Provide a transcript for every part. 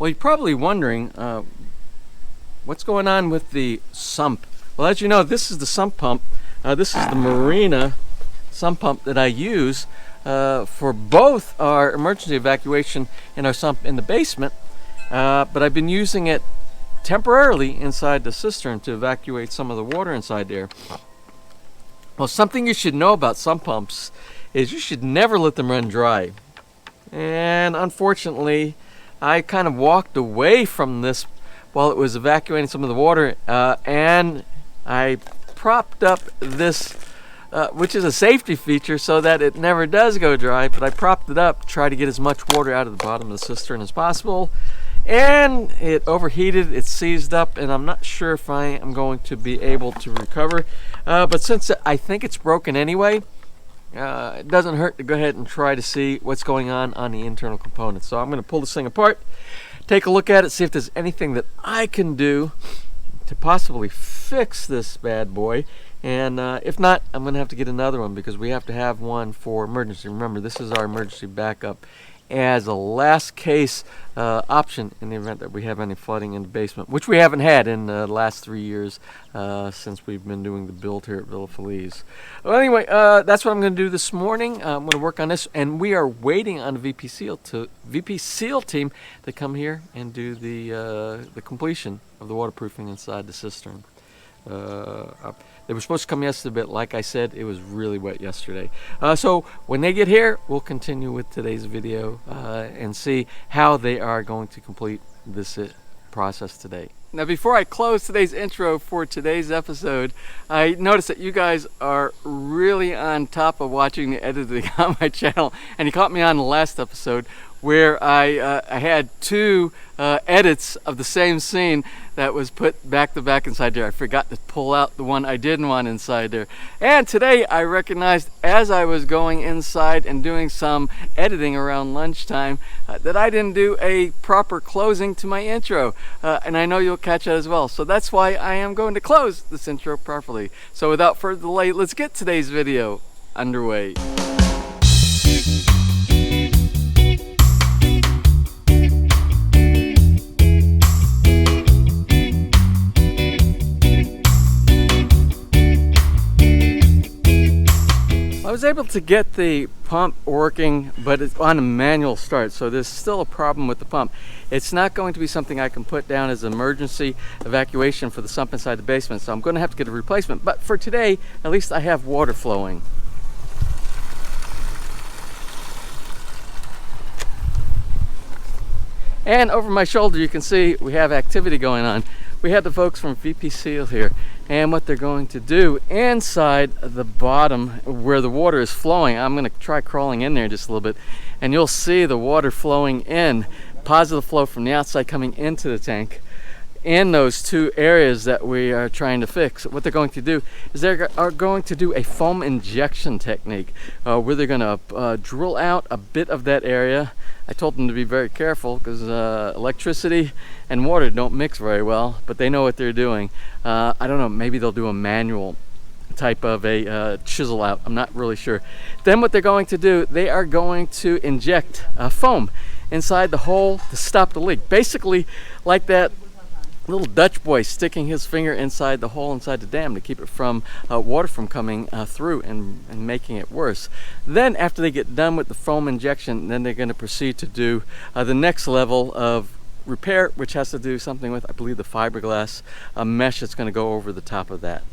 Well, you're probably wondering what's going on with the sump. Well, as you know, this is the sump pump. This is the Marina sump pump that I use for both our emergency evacuation and our sump in the basement. But I've been using it temporarily inside the cistern to evacuate some of the water inside there. Well, something you should know about sump pumps is you should never let them run dry. And unfortunately, I kind of walked away from this while it was evacuating some of the water, and I propped up this, which is a safety feature so that it never does go dry, but I propped it up to try to get as much water out of the bottom of the cistern as possible. And it overheated, it seized up, and I'm not sure if I am going to be able to recover. But since I think it's broken anyway, it doesn't hurt to go ahead and try to see what's going on the internal components. So I'm going to pull this thing apart, take a look at it, see if there's anything that I can do to possibly fix this bad boy. And if not, I'm going to have to get another one because we have to have one for emergency. Remember, this is our emergency backup as a last case option in the event that we have any flooding in the basement, which we haven't had in the last 3 years since we've been doing the build here at Villa Feliz. Well, anyway, that's what I'm going to do this morning. I'm going to work on this, and we are waiting on the VP SEAL team to come here and do the completion of the waterproofing inside the cistern. They were supposed to come yesterday, but like I said, it was really wet yesterday. So when they get here, we'll continue with today's video and see how they are going to complete this process today. Now, before I close today's intro for today's episode, I noticed that you guys are really on top of watching the editing on my channel, and you caught me on the last episode where I had two edits of the same scene that was put back to back inside there. I forgot to pull out the one I didn't want inside there. And today I recognized as I was going inside and doing some editing around lunchtime that I didn't do a proper closing to my intro. And I know you'll catch that as well. So that's why I am going to close this intro properly. So without further delay, let's get today's video underway. I was able to get the pump working, but it's on a manual start, so there's still a problem with the pump. It's not going to be something I can put down as emergency evacuation for the sump inside the basement, so I'm going to have to get a replacement. But for today, at least I have water flowing. And over my shoulder, you can see we have activity going on. We have the folks from VP SEAL here, and what they're going to do inside the bottom where the water is flowing, I'm going to try crawling in there just a little bit, and you'll see the water flowing in, positive flow from the outside coming into the tank in those two areas that we are trying to fix. What they're going to do is they are going to do a foam injection technique where they're going to drill out a bit of that area. I told them to be very careful because electricity and water don't mix very well, but they know what they're doing. I don't know, maybe they'll do a manual type of a chisel out. I'm not really sure. Then what they're going to do, they are going to inject foam inside the hole to stop the leak. Basically like that little Dutch boy sticking his finger inside the hole inside the dam to keep it from water from coming through and making it worse. Then after they get done with the foam injection, then they're going to proceed to do the next level of repair, which has to do something with, I believe, the fiberglass mesh that's going to go over the top of that.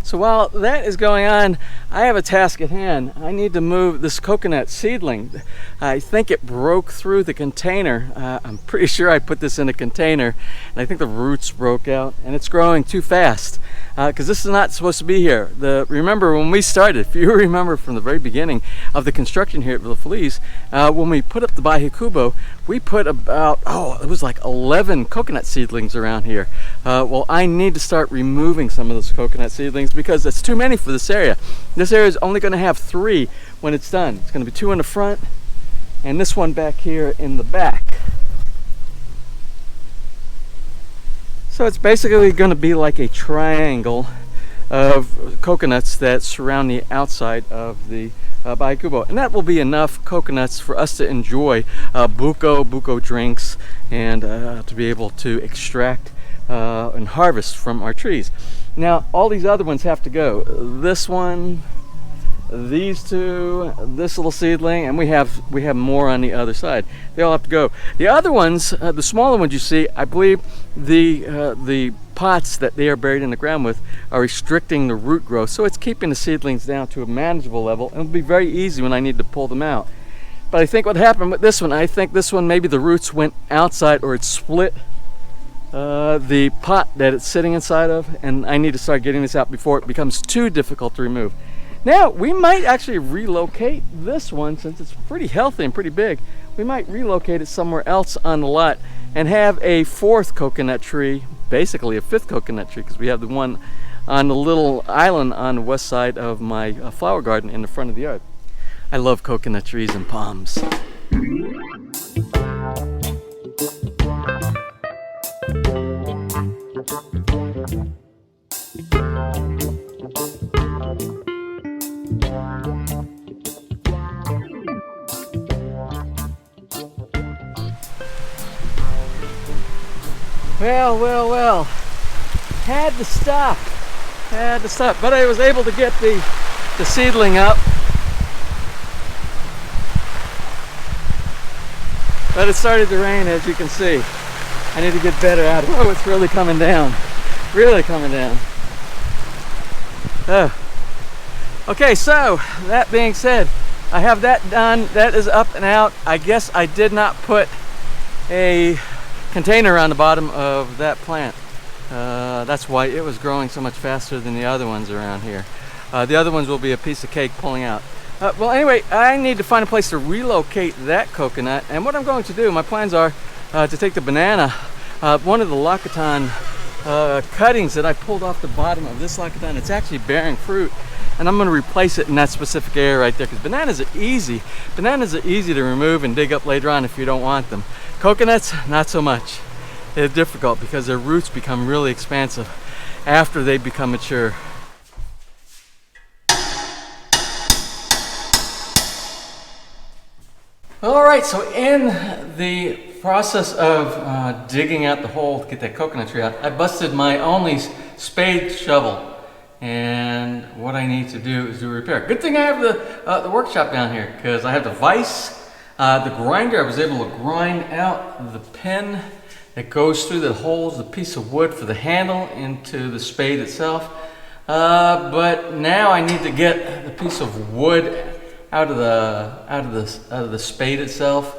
So while that is going on, I have a task at hand. I need to move this coconut seedling. I think it broke through the container. I'm pretty sure I put this in a container, and I think the roots broke out, and it's growing too fast. because this is not supposed to be here. Remember when we started, if you remember from the very beginning of the construction here at the Feliz, when we put up the Baje Cubo, we put about, it was like 11 coconut seedlings around here. Well, I need to start removing some of those coconut seedlings because it's too many for this area. This area is only going to have 3 when it's done. It's going to be 2 in the front and this one back here in the back. So it's basically going to be like a triangle of coconuts that surround the outside of the Baje Cubo, and that will be enough coconuts for us to enjoy buco drinks and to be able to extract and harvest from our trees. Now all these other ones have to go. This one, these 2, this little seedling, and we have more on the other side. They all have to go. The other ones, the smaller ones you see, I believe the pots that they are buried in the ground with are restricting the root growth, so it's keeping the seedlings down to a manageable level, and it'll be very easy when I need to pull them out. But I think what happened with this one, I think this one maybe the roots went outside or it split the pot that it's sitting inside of, and I need to start getting this out before it becomes too difficult to remove. Now we might actually relocate this one, since it's pretty healthy and pretty big. We might relocate it somewhere else on the lot and have a 4th coconut tree, basically a 5th coconut tree, because we have the one on the little island on the west side of my flower garden in the front of the yard. I love coconut trees and palms. Well, had to stop, but I was able to get the seedling up. But it started to rain, as you can see. I need to get better at it. Oh, it's really coming down, Okay, so that being said, I have that done. That is up and out. I guess I did not put a container on the bottom of that plant. That's why it was growing so much faster than the other ones around here. The other ones will be a piece of cake pulling out. Well, anyway, I need to find a place to relocate that coconut, and what I'm going to do, my plans are to take the banana, one of the lacatan cuttings that I pulled off the bottom of this lacatan. It's actually bearing fruit, and I'm going to replace it in that specific area right there, because bananas are easy to remove and dig up later on if you don't want them. Coconuts, not so much. They're difficult because their roots become really expansive after they become mature. Alright, so in the process of digging out the hole to get that coconut tree out, I busted my only spade shovel. And what I need to do is do a repair. Good thing I have the workshop down here, because I have the vise, the grinder. I was able to grind out the pin that goes through that holds the piece of wood for the handle into the spade itself. But now I need to get the piece of wood out of the spade itself,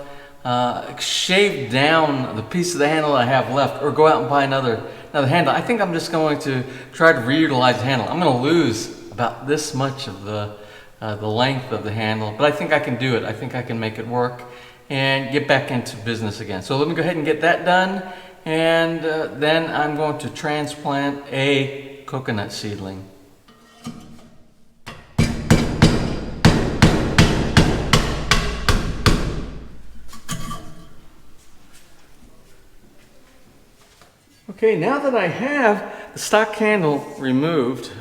shave down the piece of the handle I have left, or go out and buy another handle. I think I'm just going to try to reutilize the handle. I'm going to lose about this much of the length of the handle, but I think I can do it. I think I can make it work and get back into business again. So let me go ahead and get that done, and then I'm going to transplant a coconut seedling. Okay, now that I have the stock handle removed,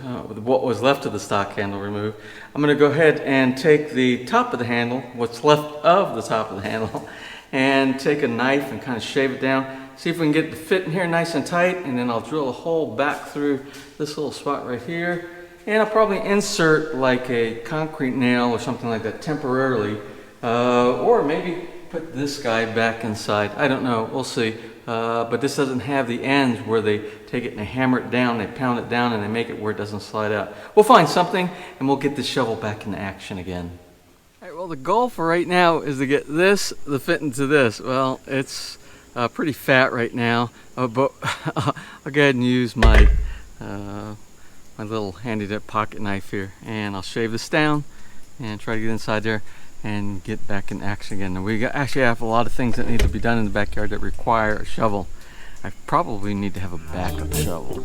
what was left of the stock handle removed, I'm going to go ahead and take the top of the handle, what's left of the top of the handle, and take a knife and kind of shave it down. See if we can get the fit in here nice and tight, and then I'll drill a hole back through this little spot right here. And I'll probably insert like a concrete nail or something like that temporarily, or maybe put this guy back inside. I don't know, we'll see. But this doesn't have the ends where they take it and they hammer it down, they pound it down, and they make it where it doesn't slide out. We'll find something, and we'll get this shovel back into action again. All right, well, the goal for right now is to get this to fit into this. Well, it's pretty fat right now, but I'll go ahead and use my my little handy pocket knife here, and I'll shave this down and try to get inside there and get back in action again. And we actually have a lot of things that need to be done in the backyard that require a shovel. I probably need to have a backup shovel.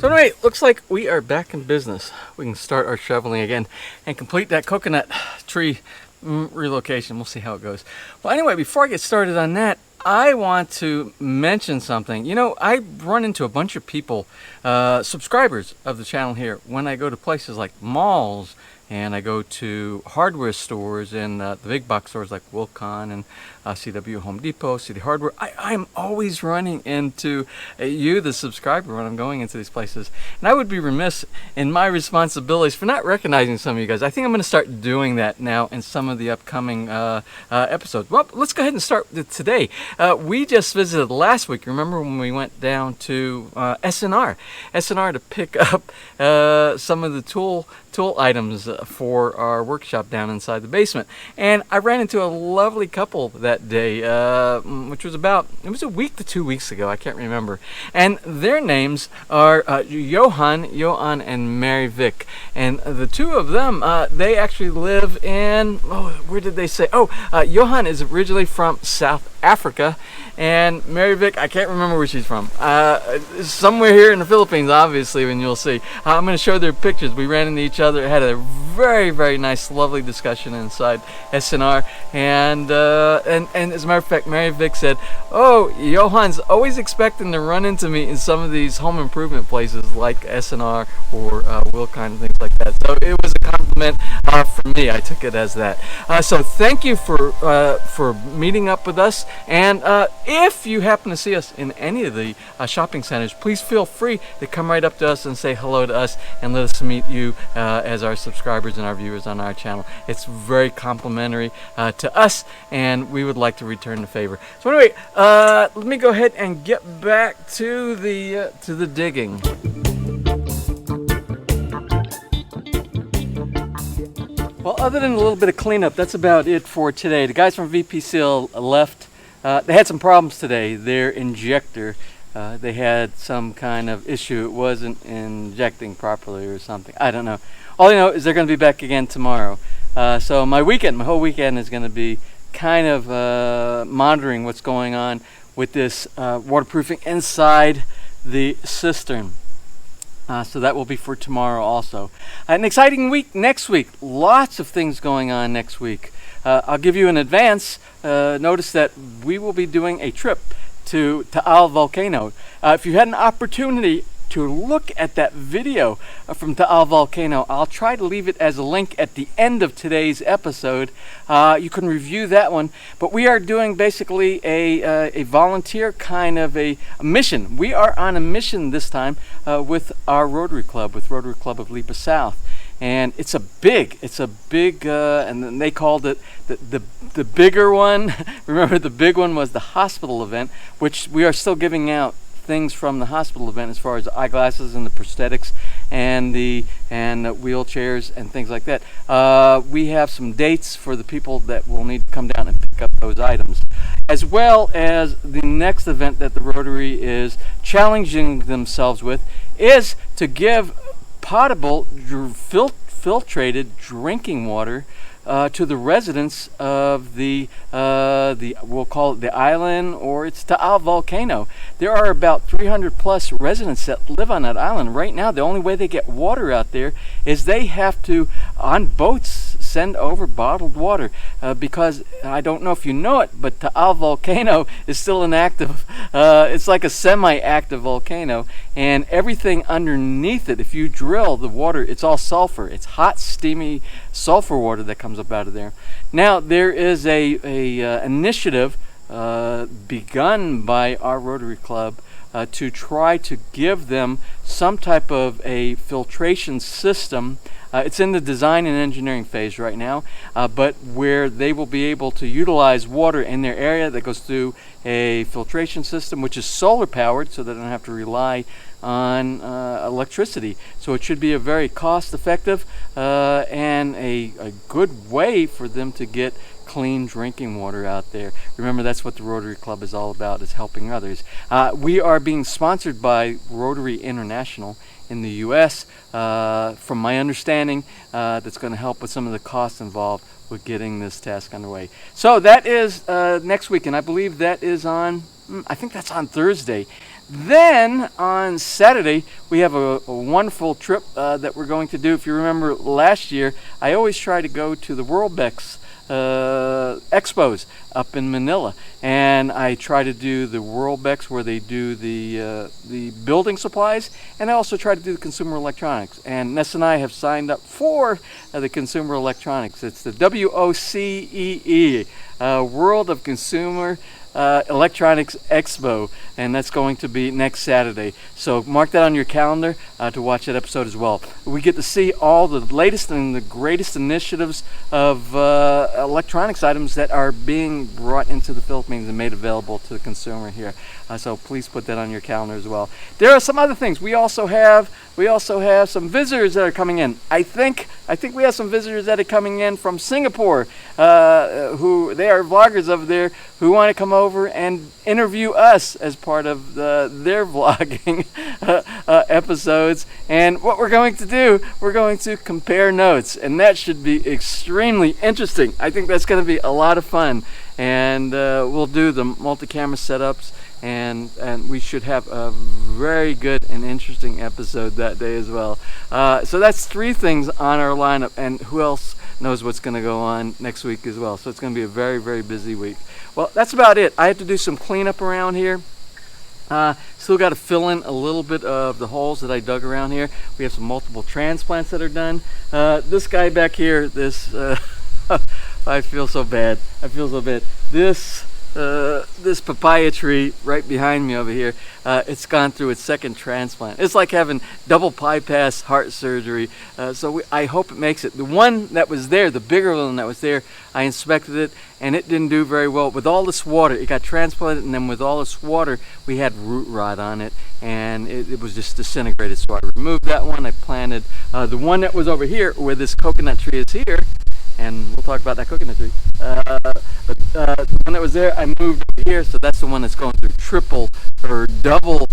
So anyway, looks like we are back in business. We can start our shoveling again and complete that coconut tree relocation. We'll see how it goes. Well, anyway, before I get started on that, I want to mention something. You know, I run into a bunch of people, subscribers of the channel here, when I go to places like malls, and I go to hardware stores and the big box stores like Wilcon and CW Home Depot, City Hardware. I'm always running into you, the subscriber, when I'm going into these places. And I would be remiss in my responsibilities for not recognizing some of you guys. I think I'm going to start doing that now in some of the upcoming episodes. Well, let's go ahead and start with today. We just visited last week. Remember when we went down to SNR to pick up some of the tool items for our workshop down inside the basement, and I ran into a lovely couple that day, which was it was a week to 2 weeks ago, I can't remember, and their names are Johan and Mary Vick, and the two of them, they actually live in, where did they say? Johan is originally from South Africa, and Mary Vick, I can't remember where she's from, somewhere here in the Philippines, obviously, and you'll see. I'm going to show their pictures. We ran into each other, had a very, very nice, lovely discussion inside SNR, and as a matter of fact, Mary Vick said, Johan's always expecting to run into me in some of these home improvement places like SNR or Wilcon and things like that. So it was a compliment from me. I took it as that. So thank you for meeting up with us, and if you happen to see us in any of the shopping centers, please feel free to come right up to us and say hello to us and let us meet you as our subscribers and our viewers on our channel. It's very complimentary to us, and we would like to return the favor. So anyway, let me go ahead and get back to the digging. Well, other than a little bit of cleanup, that's about it for today. The guys from VP Seal left. They had some problems today. Their injector, they had some kind of issue. It wasn't injecting properly or something. I don't know. All I know is they're going to be back again tomorrow. So my whole weekend is going to be kind of monitoring what's going on with this waterproofing inside the cistern. So that will be for tomorrow also. An exciting week next week. Lots of things going on next week. I'll give you an advance. Notice that we will be doing a trip to Taal Volcano. If you had an opportunity to look at that video from Taal Volcano, I'll try to leave it as a link at the end of today's episode. You can review that one. But we are doing basically a volunteer kind of a mission. We are on a mission this time with our Rotary Club, with Rotary Club of Lipa South. And it's a big, and then they called it the bigger one. Remember, the big one was the hospital event, which we are still giving out things from the hospital event as far as the eyeglasses and the prosthetics and the wheelchairs and things like that. We have some dates for the people that will need to come down and pick up those items, as well as the next event that the Rotary is challenging themselves with is to give potable, filtrated drinking water to the residents of the we'll call it the island, or it's Taal Volcano. There are about 300 plus residents that live on that island right now. The only way they get water out there is they have to, on boats send over bottled water because I don't know if you know it, but Taal volcano is still an active, it's like a semi-active volcano, and everything underneath it, if you drill the water, it's all sulfur. It's hot, steamy sulfur water that comes up out of there. Now, there is a initiative begun by our Rotary Club to try to give them some type of a filtration system. It's in the design and engineering phase right now, but where they will be able to utilize water in their area that goes through a filtration system, which is solar powered, so they don't have to rely on electricity. So it should be a very cost effective and a good way for them to get clean drinking water out there. Remember, that's what the Rotary Club is all about, is helping others. We are being sponsored by Rotary International in the U.S. From my understanding, that's going to help with some of the costs involved with getting this task underway. So that is next week, and I believe that is on, I think that's on Thursday. Then on Saturday, we have a wonderful trip that we're going to do. If you remember last year, I always try to go to the Worldbex expos up in Manila, and I try to do the Worldbex where they do the building supplies, and I also try to do the consumer electronics. And Ness and I have signed up for the consumer electronics. It's the WOCEE, World of Consumer Electronics Expo, and that's going to be next Saturday. So mark that on your calendar to watch that episode as well. We get to see all the latest and the greatest initiatives of electronics items that are being brought into the Philippines and made available to the consumer here. So please put that on your calendar as well. There are some other things. We also have some visitors that are coming in. I think we have some visitors that are coming in from Singapore, who they are vloggers over there who want to come over and interview us as part of their vlogging episodes. And what we're going to do, we're going to compare notes, and that should be extremely interesting. I think that's going to be a lot of fun, and we'll do the multi-camera setups, and we should have a very good and interesting episode that day as well. So that's 3 things on our lineup, and who else knows what's going to go on next week as well. So it's going to be a very, very busy week. Well, that's about it. I have to do some cleanup around here. Still got to fill in a little bit of the holes that I dug around here. We have some multiple transplants that are done. This guy back here, this I feel so bad. This papaya tree right behind me over here, it's gone through its 2nd transplant. It's like having double bypass heart surgery. I hope it makes it. The one that was there, the bigger one that was there, I inspected it, and it didn't do very well. With all this water, it got transplanted, and then with all this water, we had root rot on it, and it was just disintegrated. So I removed that one. I planted the one that was over here, where this coconut tree is here, and we'll talk about that coconut tree. The one that was there, I moved over here, so that's the one that's going through triple or double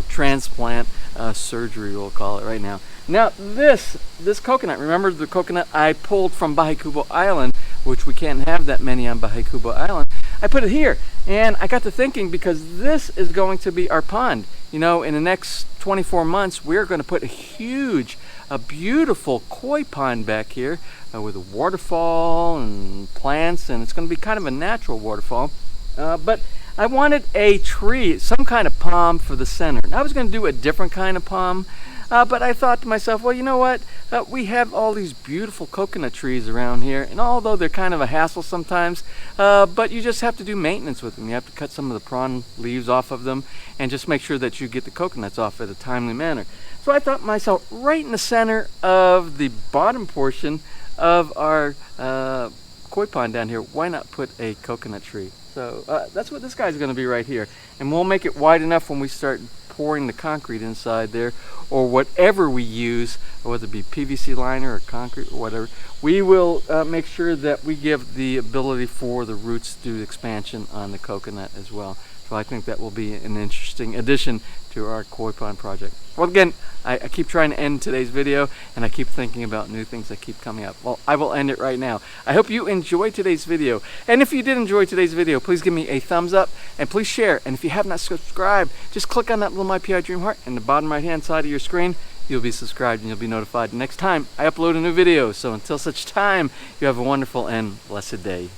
transplant surgery, we'll call it right now. Now this coconut, remember the coconut I pulled from Bahay Kubo Island, which we can't have that many on Bahay Kubo Island. I put it here, and I got to thinking, because this is going to be our pond. You know, in the next 24 months, we're going to put a beautiful koi pond back here with a waterfall and plants, and it's going to be kind of a natural waterfall. But I wanted a tree, some kind of palm for the center. And I was going to do a different kind of palm, but I thought to myself, well, you know what? We have all these beautiful coconut trees around here, and although they're kind of a hassle sometimes, but you just have to do maintenance with them. You have to cut some of the prawn leaves off of them and just make sure that you get the coconuts off at a timely manner. So I thought to myself, right in the center of the bottom portion of our koi pond down here, why not put a coconut tree? So that's what this guy's going to be right here. And we'll make it wide enough when we start pouring the concrete inside there, or whatever we use, whether it be PVC liner or concrete or whatever. We will make sure that we give the ability for the roots to do expansion on the coconut as well. So I think that will be an interesting addition to our koi pond project. Well, again, I keep trying to end today's video, and I keep thinking about new things that keep coming up. Well, I will end it right now. I hope you enjoyed today's video. And if you did enjoy today's video, please give me a thumbs up, and please share. And if you have not subscribed, just click on that little My PI Dream Heart in the bottom right-hand side of your screen. you'll be subscribed and you'll be notified next time I upload a new video. So until such time, you have a wonderful and blessed day.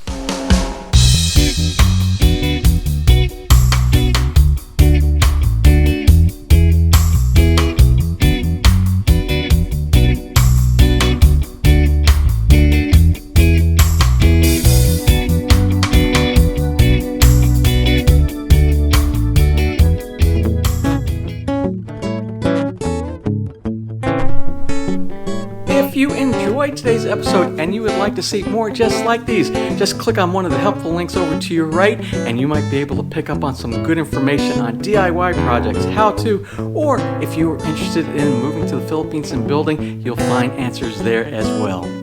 If you enjoyed today's episode and you would like to see more just like these, just click on one of the helpful links over to your right and you might be able to pick up on some good information on DIY projects, how to, or if you are interested in moving to the Philippines and building, you'll find answers there as well.